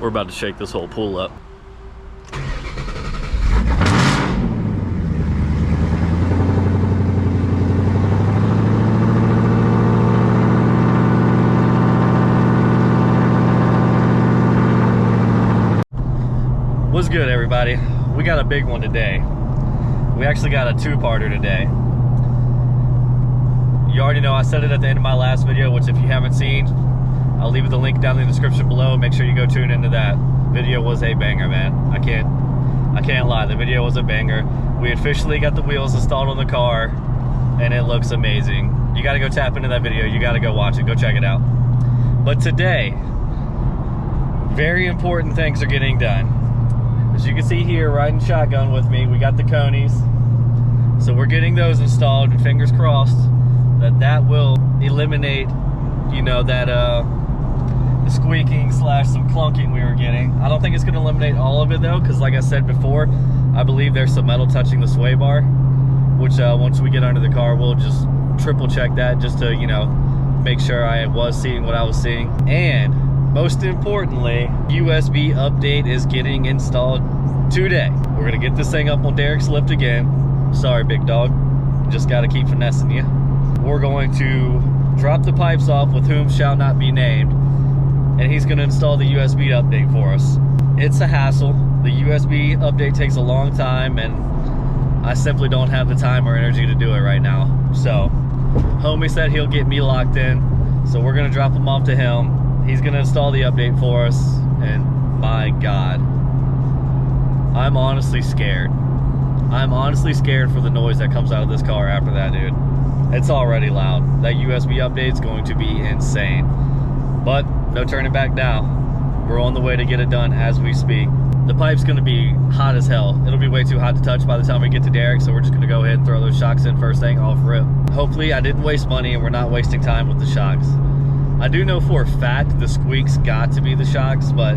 We're about to shake this whole pool up. What's good, everybody? We got a big one today. We actually got a two-parter today. You already know I said it at the end of my last video, which if you haven't seen, I'll leave the link down in the description below. Make sure you go tune into that. Video was a banger, man. I can't lie, the video was a banger. We officially got the wheels installed on the car and it looks amazing. You gotta go tap into that video. You gotta go watch it, go check it out. But today, very important things are getting done. As you can see here, riding shotgun with me, we got the conies. So we're getting those installed, and fingers crossed that will eliminate, you know, that the squeaking slash some clunking we were getting. I don't think it's gonna eliminate all of it though, because like I said before, I believe there's some metal touching the sway bar, which once we get under the car, we'll just triple check that just to, you know, make sure I was seeing what I was seeing. And most importantly, USB update is getting installed today. We're gonna get this thing up on Derek's lift again. Sorry, big dog. Just gotta keep finessing you. We're going to drop the pipes off with whom shall not be named, and he's gonna install the USB update for us. It's a hassle. The USB update takes a long time, and I simply don't have the time or energy to do it right now. So, homie said he'll get me locked in, so we're gonna drop them off to him. He's gonna install the update for us, and my God, I'm honestly scared. I'm honestly scared for the noise that comes out of this car after that, dude. It's already loud. That USB update's going to be insane. But no turning back now. We're on the way to get it done as we speak. The pipe's gonna be hot as hell. It'll be way too hot to touch by the time we get to Derek, so we're just gonna go ahead and throw those shocks in first thing off rip. Hopefully I didn't waste money and we're not wasting time with the shocks. I do know for a fact the squeaks got to be the shocks, but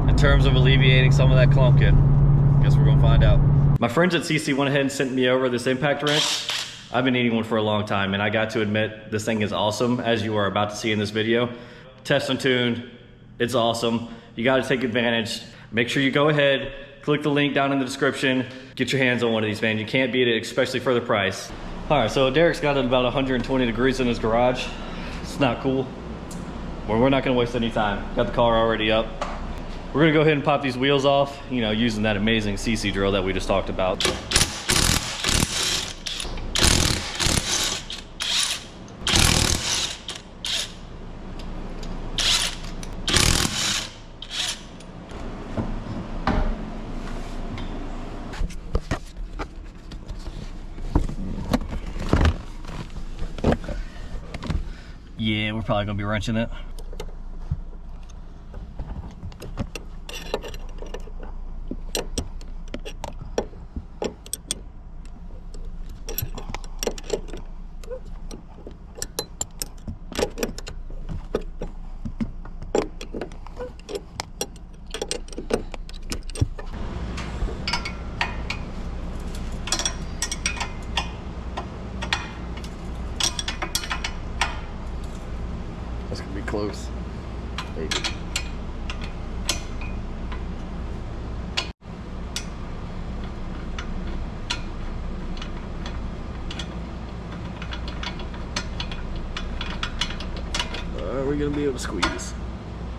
in terms of alleviating some of that clunking, I guess we're gonna find out. My friends at Seesii went ahead and sent me over this impact wrench. I've been needing one for a long time, and I got to admit, this thing is awesome, as you are about to see in this video. Test and tuned, it's awesome. You gotta take advantage. Make sure you go ahead, click the link down in the description, get your hands on one of these, man. You can't beat it, especially for the price. All right, so Derek's got it about 120 degrees in his garage. It's not cool. Well, we're not gonna waste any time. Got the car already up. We're gonna go ahead and pop these wheels off, you know, using that amazing Seesii drill that we just talked about. Yeah, we're probably gonna be wrenching it. That's gonna be close. Maybe. Are we gonna be able to squeeze?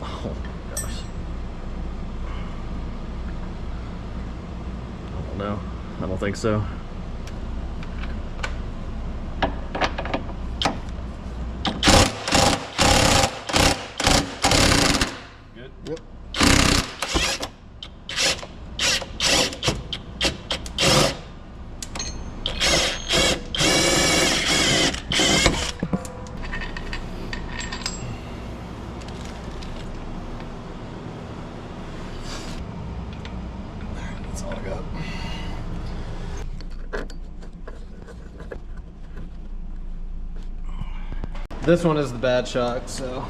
Oh my gosh. I don't know. I don't think so. Yep. That's all I got. This one is the bad shock, so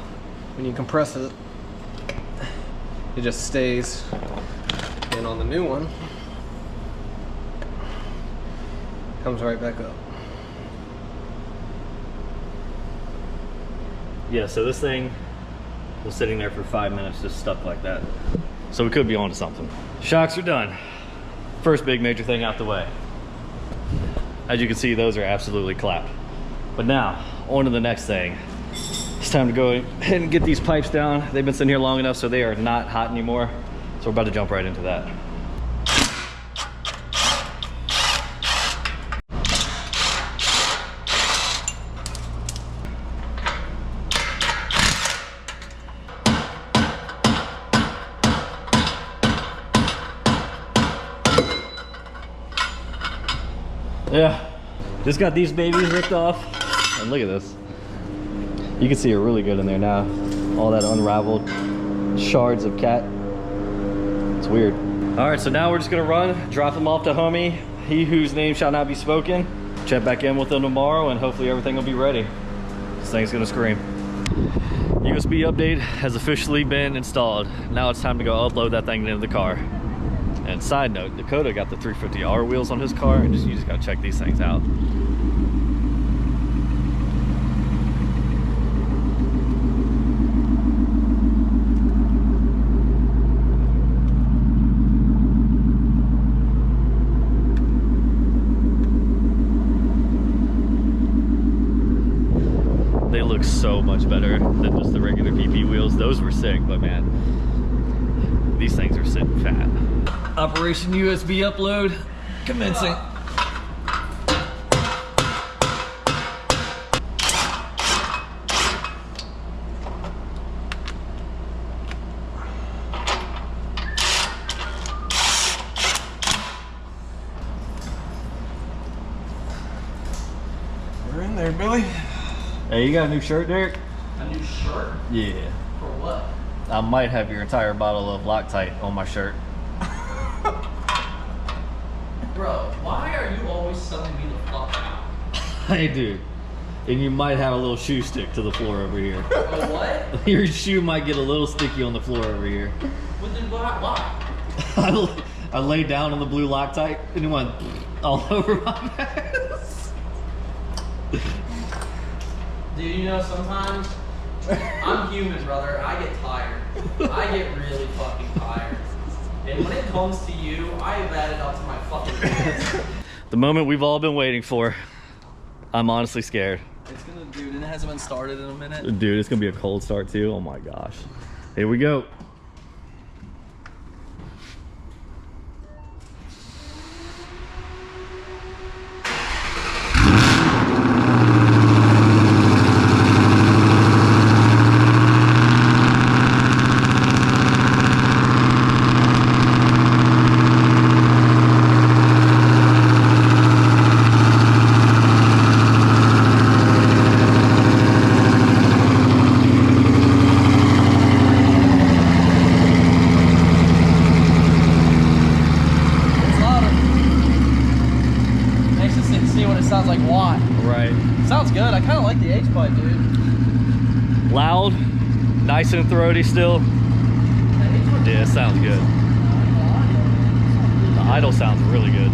when you compress it, it just stays. And on the new one, comes right back up. Yeah, so this thing was sitting there for 5 minutes just stuck like that. So we could be onto something. Shocks are done. First big major thing out the way. As you can see, those are absolutely clapped. But now, on to the next thing. It's time to go ahead and get these pipes down. They've been sitting here long enough so they are not hot anymore. So we're about to jump right into that. Yeah, just got these babies ripped off, and look at this. You can see it really good in there now. All that unraveled shards of cat. It's weird. All right, so now we're just gonna run, drop them off to homie, he whose name shall not be spoken. Check back in with them tomorrow, and hopefully everything will be ready. This thing's gonna scream. USB update has officially been installed. Now it's time to go upload that thing into the car. And side note, Dakota got the 350R wheels on his car, and you just gotta check these things out. They look so much better than just the regular PP wheels. Those were sick, but man, these things are sitting fat. Operation USB upload commencing. We're in there, Billy. Hey, you got a new shirt, Derek? A new shirt? Yeah. For what? I might have your entire bottle of Loctite on my shirt. Bro, why are you always selling me the fuck out? Hey, dude. And you might have a little shoe stick to the floor over here. Oh, what? Your shoe might get a little sticky on the floor over here. Well, then why? I laid down on the blue Loctite and it went all over my ass. Dude, you know, sometimes I'm human, brother. I get tired. I get really fucking tired. And when it comes to you, I have added up to my fucking list. The moment we've all been waiting for. I'm honestly scared. It's gonna, dude, and it hasn't been started in a minute. Dude, it's gonna be a cold start too. Oh my gosh. Here we go. Sounds like what? Right. Sounds good. I kind of like the H-pipe, dude. Loud, nice and throaty still. Yeah, it sounds good. The idle sounds really good.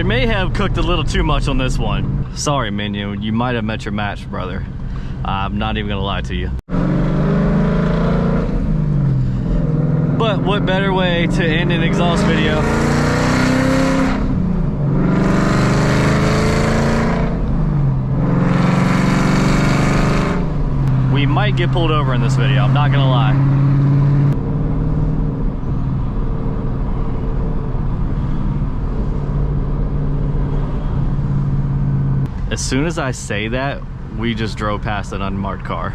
we may have cooked a little too much on this one. Sorry, menu, you might have met your match, brother. I'm not even gonna lie to you. But what better way to end an exhaust video we might get pulled over in this video, I'm not gonna lie. As soon as I say that, we just drove past an unmarked car.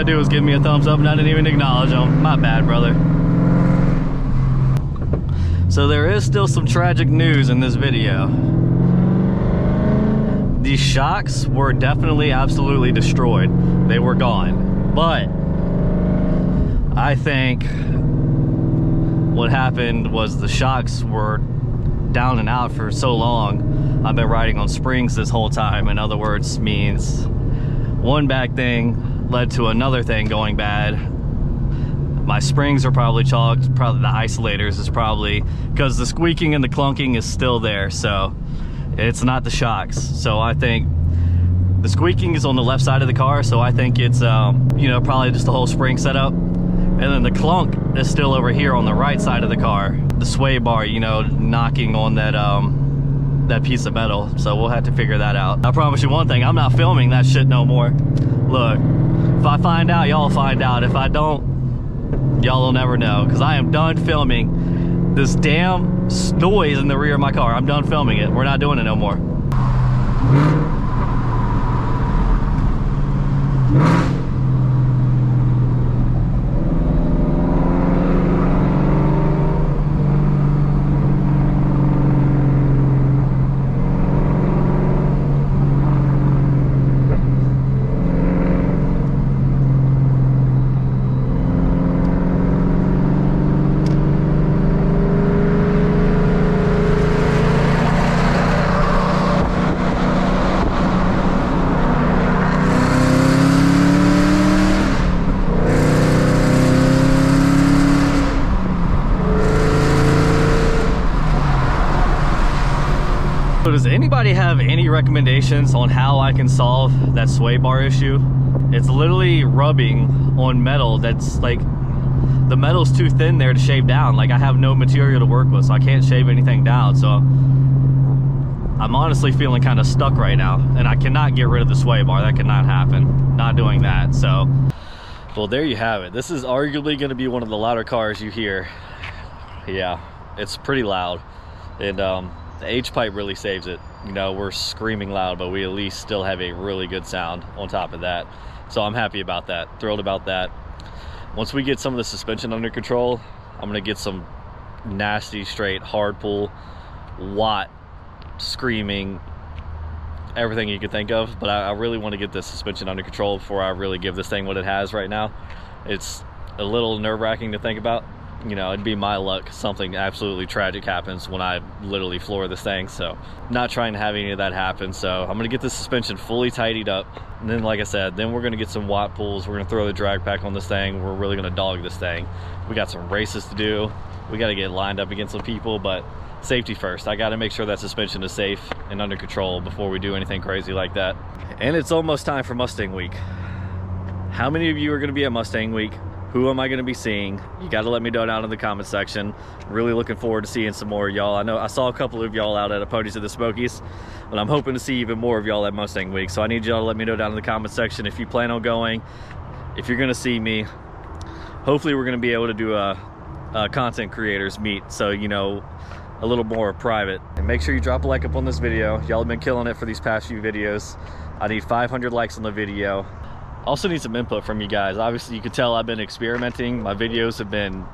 Dude was giving me a thumbs up and I didn't even acknowledge him. My bad, brother. So there is still some tragic news in this video. These shocks were definitely absolutely destroyed. They were gone. But I think what happened was the shocks were down and out for so long. I've been riding on springs this whole time. In other words, means one bad thing led to another thing going bad. My springs are probably clogged. Probably the isolators is probably, because the squeaking and the clunking is still there, so it's not the shocks. So I think the squeaking is on the left side of the car, so I think it's you know, probably just the whole spring setup. And then the clunk is still over here on the right side of the car, the sway bar, you know, knocking on that that piece of metal. So we'll have to figure that out. I promise you one thing, I'm not filming that shit no more. Look, if I find out, y'all find out. If I don't, y'all will never know, because I am done filming this damn noise in the rear of my car. I'm done filming it. We're not doing it no more. So does anybody have any recommendations on how I can solve that sway bar issue? It's literally rubbing on metal that's like, the metal's too thin there to shave down. Like, I have no material to work with, so I can't shave anything down. So I'm honestly feeling kind of stuck right now, and I cannot get rid of the sway bar. That cannot happen. Not doing that. So, well, there you have it. This is arguably going to be one of the louder cars you hear. Yeah, it's pretty loud. And the H-pipe really saves it. You know, we're screaming loud, but we at least still have a really good sound on top of that. So I'm happy about that, thrilled about that. Once we get some of the suspension under control, I'm gonna get some nasty, straight, hard pull, watt, screaming, everything you could think of. But I really want to get the suspension under control before I really give this thing what it has right now. It's a little nerve-wracking to think about. You know, it'd be my luck something absolutely tragic happens when I literally floor this thing. So not trying to have any of that happen. So I'm gonna get the suspension fully tidied up, and then, like I said, then we're gonna get some watt pulls. We're gonna throw the drag pack on this thing. We're really gonna dog this thing. We got some races to do. We got to get lined up against some people, but safety first. I got to make sure that suspension is safe and under control before we do anything crazy like that. And it's almost time for Mustang Week. How many of you are going to be at Mustang Week? Who am I going to be seeing? You got to let me know down in the comment section. Really looking forward to seeing some more of y'all. I know I saw a couple of y'all out at Ponies of the Smokies, but I'm hoping to see even more of y'all at Mustang Week. So I need y'all to let me know down in the comment section if you plan on going, if you're going to see me. Hopefully we're going to be able to do a content creators meet. So, you know, a little more private. And make sure you drop a like up on this video. Y'all have been killing it for these past few videos. I need 500 likes on the video. Also need some input from you guys. Obviously you can tell I've been experimenting. My videos have been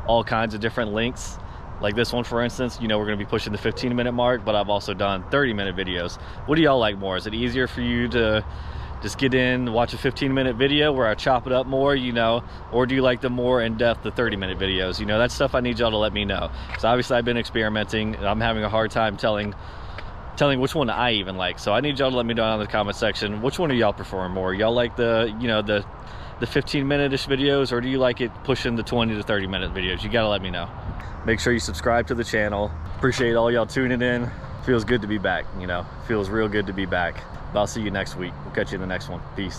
all kinds of different lengths. Like this one, for instance, you know, we're gonna be pushing the 15-minute mark, but I've also done 30-minute videos. What do y'all like more? Is it easier for you to just get in, watch a 15-minute video where I chop it up more, you know, or do you like the more in-depth, the 30-minute videos? You know, that's stuff I need y'all to let me know. So obviously I've been experimenting and I'm having a hard time telling which one I even like. So I need y'all to let me know down in the comment section, which one do y'all prefer more? Y'all like the, you know, the 15-minute-ish videos, or do you like it pushing the 20 to 30-minute videos? You gotta let me know. Make sure you subscribe to the channel. Appreciate all y'all tuning in. Feels good to be back, you know. Feels real good to be back. But I'll see you next week. We'll catch you in the next one. Peace.